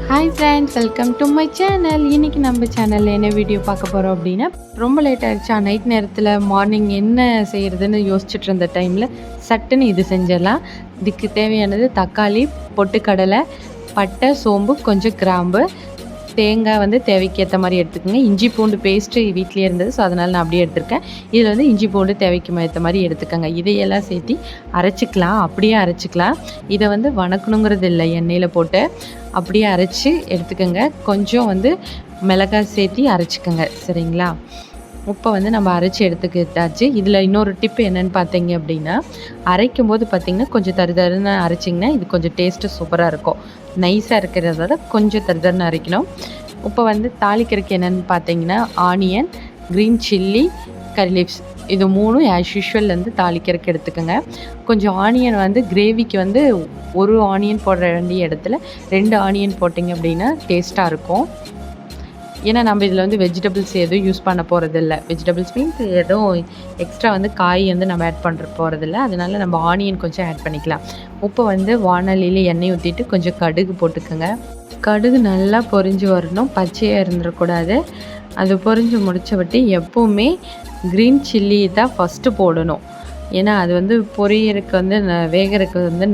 Hi friends, welcome to my channel. இன்றைக்கி நம்ம சேனலில் என்ன வீடியோ பார்க்க போகிறோம் அப்படின்னா, ரொம்ப லேட் ஆகிடுச்சா, நைட் நேரத்தில் மார்னிங் என்ன செய்கிறதுன்னு யோசிச்சுட்டு இருந்த டைமில் சட்டுன்னு இது செஞ்சிடலாம். இதுக்கு தேவையானது தக்காளி, பொட்டுக்கடலை, பட்டை, சோம்பு, கொஞ்சம் கிராம்பு, தேங்காய் வந்து தேவைக்கு ஏற்ற மாதிரி எடுத்துக்கோங்க. இஞ்சி பூண்டு பேஸ்ட்டு வீட்லேயே இருந்தது, ஸோ அதனால் நான் அப்படியே எடுத்துருக்கேன். இதில் வந்து இஞ்சி பூண்டு தேவைக்கு ஏற்ற மாதிரி எடுத்துக்கோங்க. இதையெல்லாம் சேர்த்து அரைச்சிக்கலாம், அப்படியே அரைச்சிக்கலாம். இதை வந்து வணக்கணுங்கிறது இல்லை, எண்ணெயில் போட்டு அப்படியே அரைச்சி எடுத்துக்கோங்க. கொஞ்சம் வந்து மிளகாய் சேர்த்தி அரைச்சிக்கோங்க, சரிங்களா? உப்பை வந்து நம்ம அரைச்சி எடுத்துக்கிட்டாச்சு. இதில் இன்னொரு டிப்பு என்னென்னு பார்த்தீங்க அப்படின்னா, அரைக்கும் போது பார்த்திங்கன்னா கொஞ்சம் தருன்னு அரைச்சிங்கன்னா இது கொஞ்சம் டேஸ்ட்டு சூப்பராக இருக்கும். நைஸாக இருக்கிறத விட கொஞ்சம் தருன்னு அரைக்கணும். இப்போ வந்து தாளிக்கிறதுக்கு என்னென்னு பார்த்தீங்கன்னா, onion, green chilli, curry leaves, இது மூணும் ஆஸ் யூஷுவல் வந்து தாளிக்கிறதுக்கு எடுத்துக்கோங்க. கொஞ்சம் ஆனியன் வந்து கிரேவிக்கு வந்து ஒரு ஆனியன் போடுற வேண்டிய இடத்துல 2 ஆனியன் போட்டிங்க அப்படின்னா டேஸ்ட்டாக இருக்கும். ஏன்னா நம்ம இதில் வந்து வெஜிடபிள்ஸ் எதுவும் யூஸ் பண்ண போகிறதில்ல. வெஜிடபிள்ஸ் மீன்ஸ் எதுவும் எக்ஸ்ட்ரா வந்து காய் வந்து நம்ம ஆட் பண்ணுற போகிறதில்ல. அதனால நம்ம ஆனியன் கொஞ்சம் ஆட் பண்ணிக்கலாம். உப்பு வந்து வானலியில் எண்ணெய் ஊற்றிட்டு கொஞ்சம் கடுகு போட்டுக்கோங்க. கடுகு நல்லா பொரிஞ்சு வரணும், பச்சையாக இருந்துடக்கூடாது. அது பொரிஞ்சு முடிச்ச எப்போவுமே க்ரீன் சில்லி தான் ஃபஸ்ட்டு போடணும். ஏன்னா அது வந்து பொரியறதுக்கு வந்து வேகிறதுக்கு வந்து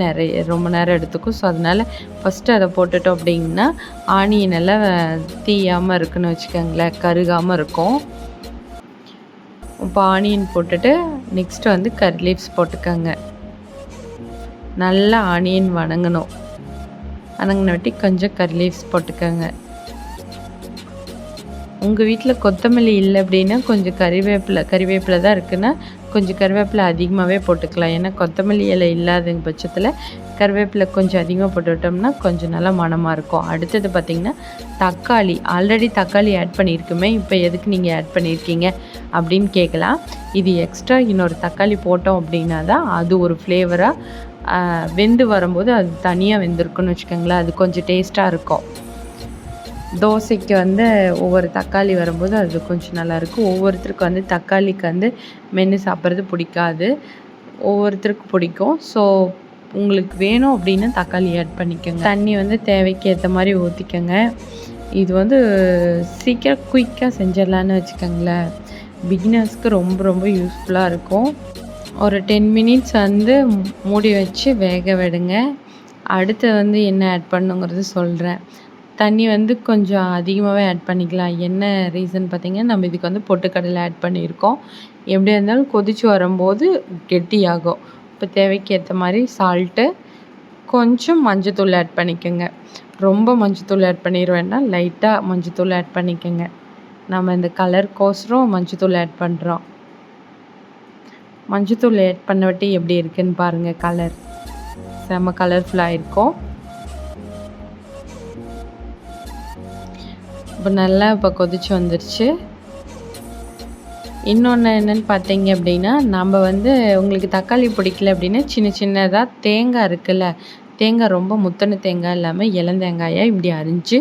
ரொம்ப நேரம் எடுத்துக்கும். ஸோ அதனால் ஃபஸ்ட்டு அதை போட்டுட்டோம் அப்படின்னா ஆனியன் எல்லாம் தீயாமல் இருக்குன்னு வச்சுக்கோங்களேன், கருகாமல் இருக்கும். இப்போ ஆனியன் போட்டுட்டு நெக்ஸ்ட்டு வந்து கரி லீவ்ஸ் போட்டுக்கோங்க. நல்லா ஆனியன் வணங்கணும். வணங்கினவாட்டி கொஞ்சம் கரி லீவ்ஸ் போட்டுக்கோங்க. உங்கள் வீட்டில் கொத்தமல்லி இல்லை அப்படின்னா கொஞ்சம் கறிவேப்பிலை தான் இருக்குன்னா கொஞ்சம் கருவேப்பிலை அதிகமாகவே போட்டுக்கலாம். ஏன்னா கொத்தமல்லி இலை இல்லாத பட்சத்தில் கருவேப்பிலை கொஞ்சம் அதிகமாக போட்டுவிட்டோம்னா கொஞ்சம் நல்லா மணமாக இருக்கும். அடுத்தது பார்த்திங்கன்னா தக்காளி, ஆல்ரெடி தக்காளி ஆட் பண்ணியிருக்குமே, இப்போ எதுக்கு நீங்கள் ஆட் பண்ணியிருக்கீங்க அப்படின்னு கேட்கலாம். இது எக்ஸ்ட்ரா இன்னொரு தக்காளி போட்டோம் அப்படின்னா தான் அது ஒரு ஃப்ளேவராக வெந்து வரும்போது அது தனியாக வெந்திருக்குன்னு வச்சுக்கோங்களேன், அது கொஞ்சம் டேஸ்ட்டாக இருக்கும். தோசைக்கு வந்து ஒவ்வொரு தக்காளி வரும்போது அது கொஞ்சம் நல்லாயிருக்கும். ஒவ்வொருத்தருக்கு வந்து தக்காளிக்கு வந்து மென்று சாப்பிட்றது பிடிக்காது, ஒவ்வொருத்தருக்கு பிடிக்கும். ஸோ உங்களுக்கு வேணும் அப்படின்னா தக்காளி ஆட் பண்ணிக்கோங்க. தண்ணி வந்து தேவைக்கு ஏற்ற மாதிரி ஊற்றிக்கோங்க. இது வந்து சீக்கிரம் குயிக்காக செஞ்சிடலான்னு வச்சுக்கோங்களேன். பிகினர்ஸ்க்கு ரொம்ப ரொம்ப யூஸ்ஃபுல்லாக இருக்கும். ஒரு 10 மினிட்ஸ் வந்து மூடி வச்சு வேக விடுங்க. அடுத்து வந்து என்ன ஆட் பண்ணுங்கிறது சொல்கிறேன். தண்ணி வந்து கொஞ்சம் அதிகமாகவே ஆட் பண்ணிக்கலாம். என்ன ரீசன் பார்த்திங்கன்னா, நம்ம இதுக்கு வந்து பொட்டுக்கடலை ஆட் பண்ணியிருக்கோம். எப்படியா இருந்தாலும் கொதித்து வரும்போது கெட்டியாகும். இப்போ தேவைக்கு ஏற்ற மாதிரி சால்ட்டு, கொஞ்சம் மஞ்சத்தூள் ஆட் பண்ணிக்கோங்க. ரொம்ப மஞ்சத்தூள் ஆட் பண்ணிட வேண்டாம், லைட்டாக மஞ்சத்தூள் ஆட் பண்ணிக்கோங்க. நம்ம இந்த கலருக்கோசரம் மஞ்சத்தூள் ஆட் பண்ணுறோம். மஞ்சத்தூள் ஆட் பண்ணவாட்டி எப்படி இருக்குதுன்னு பாருங்கள். கலர் செம்ம கலர்ஃபுல்லாக இருக்கும். இப்போ நல்லா இப்போ கொதிச்சு வந்துடுச்சு. இன்னொன்று என்னென்னு பார்த்தீங்க அப்படின்னா, நம்ம வந்து உங்களுக்கு தக்காளி பிடிக்கல அப்படின்னா சின்ன சின்னதாக தேங்காய் இருக்குல்ல, தேங்காய் ரொம்ப முத்தின தேங்காய் இல்லாமல் இளந்தேங்காயை இப்படி அரிஞ்சு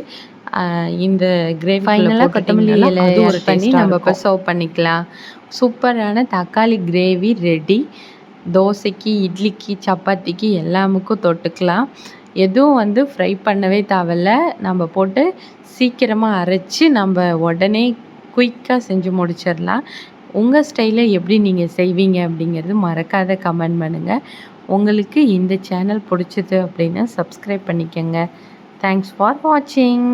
இந்த கிரேவி ஃபைனலாக கொத்தமல்லி இலை ஒரு பண்ணி நம்ம இப்போ சர்வ் பண்ணிக்கலாம். சூப்பரான தக்காளி கிரேவி ரெடி. தோசைக்கு, இட்லிக்கு, சப்பாத்திக்கு எல்லாமுக்கும் தொட்டுக்கலாம். எதுவும் வந்து ஃப்ரை பண்ணவே தேவையில்ல. நம்ம போட்டு சீக்கிரமாக அரைச்சி நம்ம உடனே குயிக்காக செஞ்சு முடிச்சிடலாம். உங்கள் ஸ்டைலில் எப்படி நீங்கள் செய்வீங்க அப்படிங்கிறது மறக்காத கமெண்ட் பண்ணுங்கள். உங்களுக்கு இந்த சேனல் பிடிச்சது அப்படின்னா சப்ஸ்கிரைப் பண்ணிக்கோங்க. தேங்க்ஸ் ஃபார் வாட்சிங்.